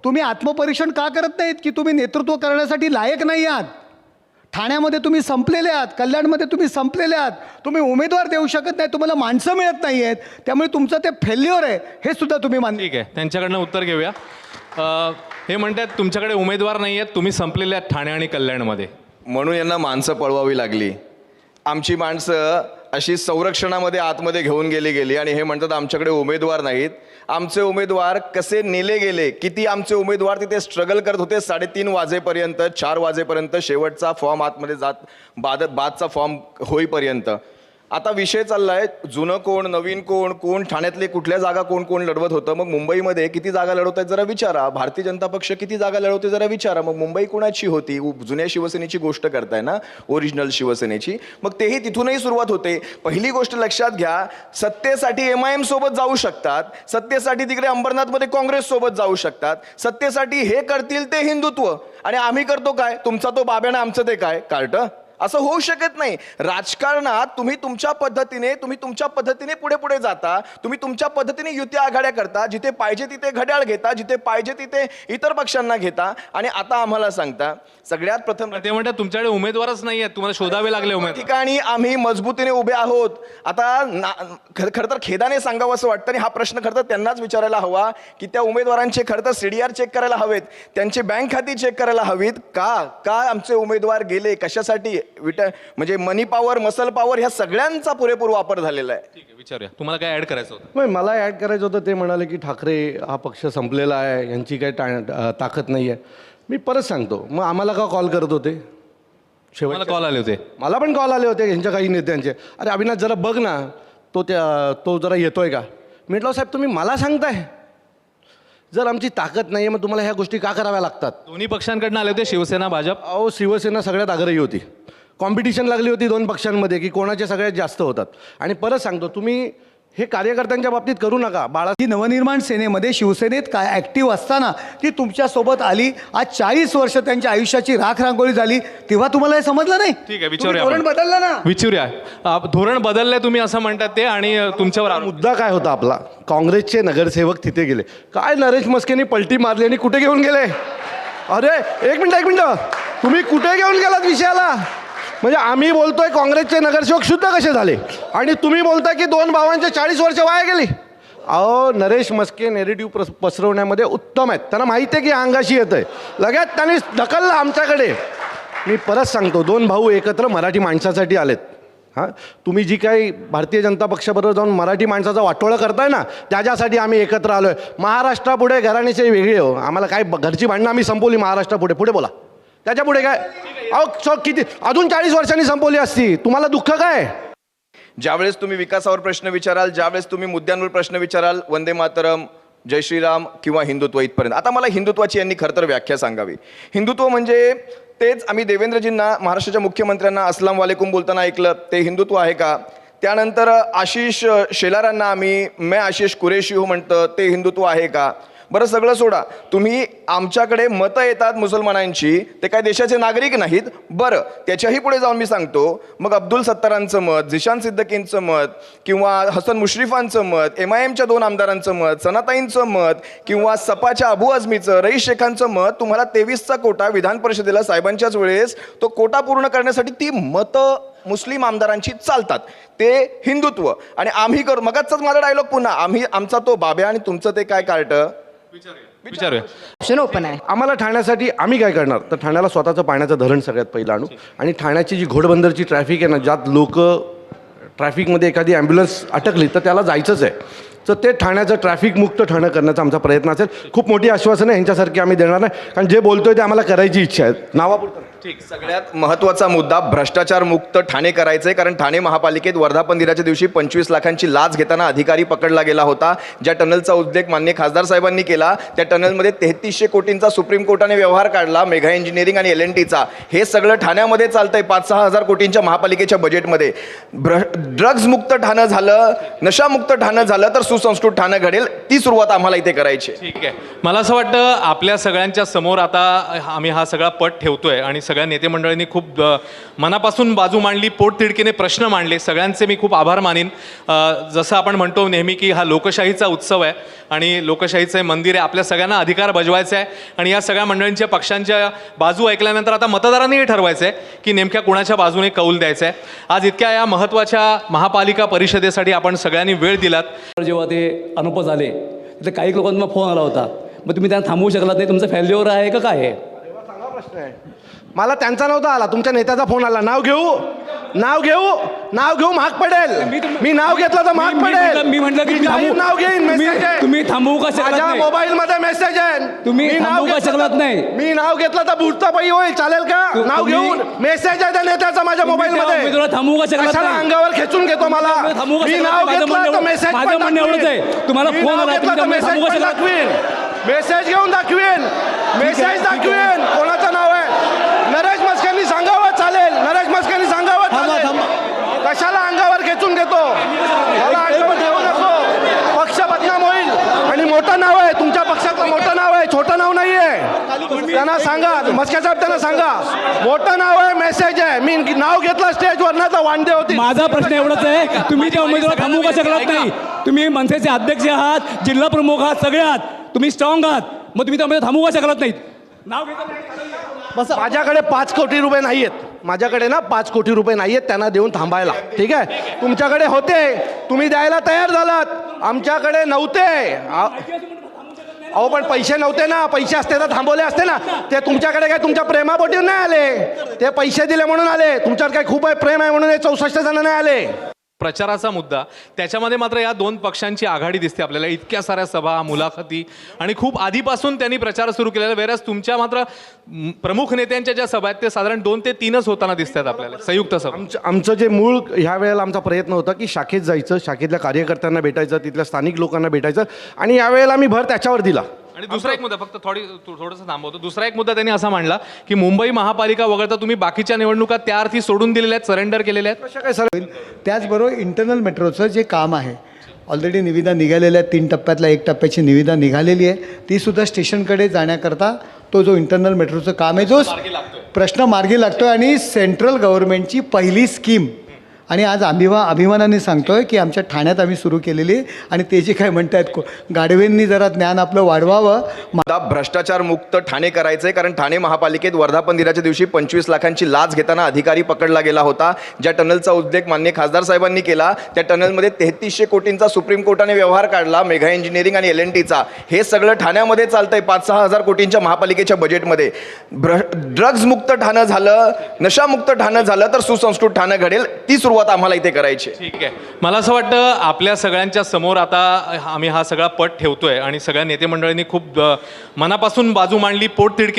तुम्ही आत्मपरीक्षण का करत नाहीत की तुम्ही नेतृत्व करण्यासाठी लायक नाही आहात? ठाण्यामध्ये तुम्ही संपलेले आहात, कल्याणमध्ये तुम्ही संपलेले आहात, तुम्ही उमेदवार देऊ शकत नाही, तुम्हाला माणसं मिळत नाही आहेत, त्यामुळे तुमचं ते फेल्युअर आहे हे सुद्धा तुम्ही मान्य. ठीक आहे, त्यांच्याकडनं उत्तर घेऊया. हे म्हणतात तुमच्याकडे उमेदवार नाही आहेत, तुम्ही संपलेले आहात ठाणे आणि कल्याणमध्ये. म्हणून यांना माणसं पळवावी लागली. आमची माणसं अशी संरक्षणामध्ये आतमध्ये घेऊन गेली आणि हे म्हणतात आमच्याकडे उमेदवार नाहीत. आमचे उमेदवार कसे नेले गेले, किती आमचे उमेदवार तिथे स्ट्रगल करत होते 3:30 वाजेपर्यंत, 4 वाजेपर्यंत, शेवटचा फॉर्म आतमध्ये बादचा फॉर्म होईपर्यंत. आता विषय चाललाय जुनं कोण नवीन कोण, कोण ठाण्यातले कुठल्या जागा कोण कोण लढवत होतं. मग मुंबईमध्ये किती जागा लढवत आहेत जरा विचारा. भारतीय जनता पक्ष किती जागा लढवते जरा विचारा. मग मुंबई कोणाची होती? जुन्या शिवसेनेची गोष्ट करताय ना, ओरिजिनल शिवसेनेची. मग तेही तिथूनही सुरुवात होते. पहिली गोष्ट लक्षात घ्या, सत्तेसाठी MIM सोबत जाऊ शकतात, सत्तेसाठी तिकडे अंबरनाथमध्ये काँग्रेस सोबत जाऊ शकतात, सत्तेसाठी हे करतील ते हिंदुत्व, आणि आम्ही करतो काय? तुमचा तो बाब्यानं आमचं ते काय कार्ट? असं होऊ शकत नाही. राजकारणात तुम्ही तुमच्या पद्धतीने पुढे पुढे जाता, तुम्ही तुमच्या पद्धतीने युती आघाड्या करता, जिथे पाहिजे तिथे घड्याळ घेता, जिथे पाहिजे तिथे इतर पक्षांना घेता, आणि आता आम्हाला सांगता सगळ्यात प्रथम ते म्हणतात तुमच्याकडे उमेदवारच नाही आहेत, तुम्हाला शोधावे लागले उमेदवार. ठिकाणी आम्ही मजबूतीने उभे आहोत. आता खरं तर खेदाने सांगावं असं वाटतं, आणि हा प्रश्न खरं तर त्यांनाच विचारायला हवा की त्या उमेदवारांचे खरं तर CDR चेक करायला हवेत, त्यांचे बँक खाती चेक करायला हवीत. का आमचे उमेदवार गेले, कशासाठी? म्हणजे मनी पॉवर, मसल पॉवर, ह्या सगळ्यांचा पुरेपूर वापर झालेला आहे. ठीक आहे, विचारूया. तुम्हाला काय ऍड करायचं होतं? नाही, मला ॲड करायचं होतं. ते म्हणाले की ठाकरे हा पक्ष संपलेला आहे, यांची काही ताकद नाही आहे. मी परत सांगतो, मग आम्हाला का कॉल करत होते? मला कॉल आले होते. मला पण कॉल आले होते यांच्या काही नेत्यांचे. अरे अविनाश जरा बघ ना, तो जरा येतोय का? म्हटलं साहेब तुम्ही मला सांगताय, जर आमची ताकद नाही आहे मग तुम्हाला ह्या गोष्टी का कराव्या लागतात? दोन्ही पक्षांकडनं आले होते, शिवसेना भाजप. अहो, शिवसेना सगळ्यात आग्रही होती. कॉम्पिटिशन लागली होती दोन पक्षांमध्ये की कोणाचे सगळ्यात जास्त होतात. आणि परत सांगतो, तुम्ही हे कार्यकर्त्यांच्या बाबतीत करू नका. ही नवनिर्माण सेनेमध्ये शिवसेनेत काय ॲक्टिव्ह असताना ती तुमच्यासोबत आली. आज 40 वर्ष त्यांच्या आयुष्याची राखरांगोळी झाली, तेव्हा तुम्हाला हे समजलं नाही? ठीक आहे, विचारूया. धोरण बदललं ना? विचारूया. धोरण बदललंय तुम्ही असं म्हणतात ते, आणि तुमच्यावर आरोप. मुद्दा काय होता आपला? काँग्रेसचे नगरसेवक तिथे गेले, काय नरेश मस्केनी पलटी मारली आणि कुठे घेऊन गेले? अरे एक मिनिट, तुम्ही कुठे घेऊन गेलात विषयाला? म्हणजे आम्ही बोलतोय काँग्रेसचे नगरसेवक शुद्ध कसे झाले, आणि तुम्ही बोलताय की दोन भावांचे 40 वर्ष वाया गेली. अहो, नरेश मस्के नेरेटिव्ह पसरवण्यामध्ये उत्तम आहेत. त्यांना माहिती आहे की अंगाशी येतंय, लगेच त्यांनी ढकललं आमच्याकडे. मी परत सांगतो, दोन भाऊ एकत्र मराठी माणसासाठी आलेत. हां, तुम्ही जी काही भारतीय जनता पक्षाबरोबर जाऊन मराठी माणसाचा वाटोळं करताय ना, त्याच्यासाठी आम्ही एकत्र आलो आहे. महाराष्ट्रापुढे घराण्याचे वेगळे हो, आम्हाला काय घरची भांडणं आम्ही संपवली महाराष्ट्रापुढे. पुढे बोला, त्याच्या पुढे काय? अहो किती अजून 40 वर्षांनी संपवली असती, तुम्हाला दुःख काय? ज्यावेळेस तुम्ही विकासावर प्रश्न विचाराल, ज्यावेळेस तुम्ही मुद्द्यांवर प्रश्न विचाराल, वंदे मातरम, जय श्रीराम किंवा हिंदुत्व इथपर्यंत. आता मला हिंदुत्वाची यांनी खरं तर व्याख्या सांगावी. हिंदुत्व म्हणजे तेच आम्ही देवेंद्रजींना, महाराष्ट्राच्या मुख्यमंत्र्यांना अस्सलाम वालेकुम बोलताना ऐकलं, ते हिंदुत्व आहे का? त्यानंतर आशिष शेलारांना आम्ही मैं आशिष कुरेशी हो म्हणतं, ते हिंदुत्व आहे का? बरं, सगळं सोडा. तुम्ही आमच्याकडे मतं येतात मुसलमानांची, ते काय देशाचे नागरिक नाहीत? बरं, त्याच्याही पुढे जाऊन मी सांगतो, मग अब्दुल सत्तारांचं मत, झिशान सिद्दीकींचं मत, किंवा हसन मुश्रीफांचं मत, MIMच्या 2 आमदारांचं मत, सनाताईंचं मत, किंवा सपाच्या अबू आझमीचं, रईस शेखांचं मत, तुम्हाला 23चा कोटा विधान परिषदेला साहेबांच्याच वेळेस तो कोटा पूर्ण करण्यासाठी ती मतं मुस्लिम आमदारांची चालतात, ते हिंदुत्व. आणि आम्ही करू, मगाचाच माझा डायलॉग पुन्हा, आमचा तो बाब्या आणि तुमचं ते काय कार्ट? विचारूया. ऑप्शन ओपन आहे. आम्हाला ठाण्यासाठी आम्ही काय करणार? तर ठाण्याला स्वतःचं पाण्याचं धरण सगळ्यात पहिलं आणू, आणि ठाण्याची जी घोडबंदरची ट्रॅफिक आहे ना, ज्यात लोक ट्रॅफिकमध्ये एखादी ॲम्ब्युलन्स अटकली तर त्याला जायचंच आहे, तर ते ठाण्याचं ट्रॅफिक मुक्त ठाणं करण्याचा आमचा प्रयत्न असेल. खूप मोठी आश्वासनं यांच्यासारखी आम्ही देणार नाही, कारण जे बोलतोय ते आम्हाला करायची इच्छा आहे, नावापुरतं. ठीक. सगळ्यात महत्त्वाचा मुद्दा भ्रष्टाचार मुक्त ठाणे करायचंय, कारण ठाणे महापालिकेत वर्धापन दिनाच्या दिवशी 25 लाखांची लाच घेताना अधिकारी पकडला गेला होता. ज्या टनलचा उल्लेख माननीय खासदार साहेबांनी केला, त्या टनलमध्ये 3300 कोटींचा सुप्रीम कोर्टाने व्यवहार काढला, मेघा इंजिनिअरिंग आणि L&Tचा. हे सगळं ठाण्यामध्ये चालतंय 5-6 हजार कोटींच्या महापालिकेच्या बजेटमध्ये. ड्रग्ज मुक्त ठाणं झालं, नशामुक्त ठाणं झालं, तर सुसंस्कृत ठाणं घडेल, ती सुरुवात आम्हाला इथे करायची आहे. ठीक आहे. मला असं वाटतं आपल्या सगळ्यांच्या समोर आता आम्ही हा सगळा पट ठेवतोय आणि सगळ्या नेते मंडळींनी खूप मनापासून बाजू मांडली, पोटतिडकीने प्रश्न मांडले. सगळ्यांचे मी खूप आभार मानीन. जसं आपण म्हणतो नेहमी की हा लोकशाहीचा उत्सव आहे आणि लोकशाहीचं हे मंदिर आहे. आपल्या सगळ्यांना अधिकार बजवायचा आहे आणि या सगळ्या मंडळींच्या पक्षांच्या बाजू ऐकल्यानंतर आता मतदारांनी हे ठरवायचं आहे की नेमक्या कुणाच्या बाजूने कौल द्यायचा आहे. आज इतक्या या महत्त्वाच्या महापालिका परिषदेसाठी आपण सगळ्यांनी वेळ दिलात. जेव्हा ते अनुप झाले तर काही लोकांना फोन आला होता, मग तुम्ही त्यांना थांबवू शकलात नाही, तुमचं फेल्युअर आहे का काय आहे? चांगला प्रश्न आहे. मला त्यांचा नव्हता आला, तुमच्या नेत्याचा फोन आला. नाव घेऊ महाग पडेल. मी नाव घेतलं तर महाग पडेल. मी म्हटलं की तुम्ही जाहीर नाव घेईन. मेसेज आहे. तुम्ही थांबवू का शकलात माझ्या नाही? मोबाईल मध्ये मेसेज आहे. तुम्ही मी नाव थांबवू का घेतलं शकलात तर- नाही? मी नाव घेतलं तर बुडता पायी होईल, चालेल का? नाव तुम्ही- घेऊन मेसेज आहे त्या नेत्याचा माझ्या मोबाईल मध्ये. उमेदवार थांबवू का शकलात कशाला नाही? अंगावर खेचून घेतो मला? थांबवू का मी शकलात नाव नाही? घेतलं तर मेसेज माझं म्हणणं एवढंच आहे. तुम्हाला फोन आला, तुम्ही त्यामुळे थांबवू का शकलात? मेसेज घेऊन दाखवीन. मेसेज दाखवीन. कोणाचं नाव आहे? नरेश मस्केंनी सांगावं, चालेल. नरेश मस्केंनी सांगावं, चालेल. कशाला अंगावर खेचून घेतो? मला अंगावर घेऊ नको. पक्ष बदनाम होईल. आणि मोठं नाव आहे तुमच्या पक्षाचं, मोठं नाव आहे, छोटं नाव नाहीये. त्यांना सांगा, मस्के साहेब त्यांना सांगा, मोठं नाव आहे, मेसेज आहे. मी नाव घेतलं स्टेजवर ना तर वांदे होती. माझा प्रश्न एवढाच आहे, तुम्ही त्या उमेदवार थांबवू का शकलात नाही? तुम्ही मनसेचे अध्यक्ष आहात, जिल्हा प्रमुख आहात, सगळे आहात, तुम्ही स्ट्रॉंग आहात, मग तुम्ही त्यामध्ये थांबवू का शकलात नाहीत? नाव घेता. माझ्याकडे 5 कोटी रुपये नाहीयेत. माझ्याकडे ना 5 कोटी रुपये नाहीयेत त्यांना देऊन थांबायला. ठीक आहे, तुमच्याकडे होते, तुम्ही द्यायला तयार झालात, आमच्याकडे नव्हते. अहो पण पैसे नव्हते ना. पैसे असते तर थांबवले असते ना. ते तुमच्याकडे काय तुमच्या प्रेमापोटी नाही आले, ते पैसे दिले म्हणून आले. तुमच्यावर काय खूप आहे प्रेम आहे म्हणून हे 64 जण नाही आले. प्रचाराचा मुद्दा त्याच्यामध्ये मात्र या दोन पक्षांची आघाडी दिसते आपल्याला. इतक्या साऱ्या सभा, मुलाखती आणि खूप आधीपासून त्यांनी प्रचार सुरू केलेला. वेरस तुमच्या मात्र प्रमुख नेत्यांच्या ज्या सभा आहेत ते साधारण 2 ते 3च होताना दिसतात आपल्याला, संयुक्त सभा. आमचं जे मूळ ह्या वेळेला आमचा प्रयत्न होता की शाखेत जायचं, शाखेतल्या कार्यकर्त्यांना भेटायचं, तिथल्या स्थानिक लोकांना भेटायचं, आणि यावेळेला आम्ही भर त्याच्यावर दिला. आणि दुसरा एक मुद्दा, फक्त थोडंसं थांबवतो. दुसरा एक मुद्दा त्यांनी असा मांडला की मुंबई महापालिका वगळता तुम्ही बाकीच्या निवडणुका त्या अर्थी सोडून दिलेल्या आहेत, सरेंडर केलेल्या आहेत. कशा काय सर? त्याचबरोबर इंटरनल मेट्रोचं जे काम आहे, ऑलरेडी निविदा निघालेल्या आहेत. 3 टप्प्यातला 1 टप्प्याची निविदा निघालेली आहे. तीसुद्धा स्टेशनकडे जाण्याकरता तो जो इंटरनल मेट्रोचं काम आहे, जो प्रश्न मार्गी लागतो आहे आणि सेंट्रल गव्हर्नमेंटची पहिली स्कीम. आणि आज अभिमानाने सांगतोय की आमच्या ठाण्यात आम्ही सुरू केलेली, आणि ते जे काय म्हणतायत गाडवेंनी जरा ज्ञान आपलं वाढवावं. भ्रष्टाचार मुक्त ठाणे करायचंय, कारण ठाणे महापालिकेत वर्धापन दिनाच्या दिवशी 25 लाखांची लाच घेताना अधिकारी पकडला गेला होता. ज्या टनलचा उल्लेख माननीय खासदार साहेबांनी केला, त्या टनलमध्ये 3300 कोटींचा सुप्रीम कोर्टाने व्यवहार काढला, मेघा इंजिनिअरिंग आणि L&Tचा. हे सगळं ठाण्यामध्ये चालतंय 5-6 हजार कोटींच्या महापालिकेच्या बजेटमध्ये. ड्रग्ज मुक्त ठाणं झालं, नशामुक्त ठाणं झालं तर सुसंस्कृत ठाणं घडेल, ती सुरुवात आम्हाला इथे करायची आहे. ठीक आहे. मला असं वाटतं आपल्या सगळ्यांच्या समोर आता आम्ही हा सगळा पट ठेवतोय आणि सगळ्या नेते मंडळींनी खूप मनापासून बाजू मांडली, पोटतिडकी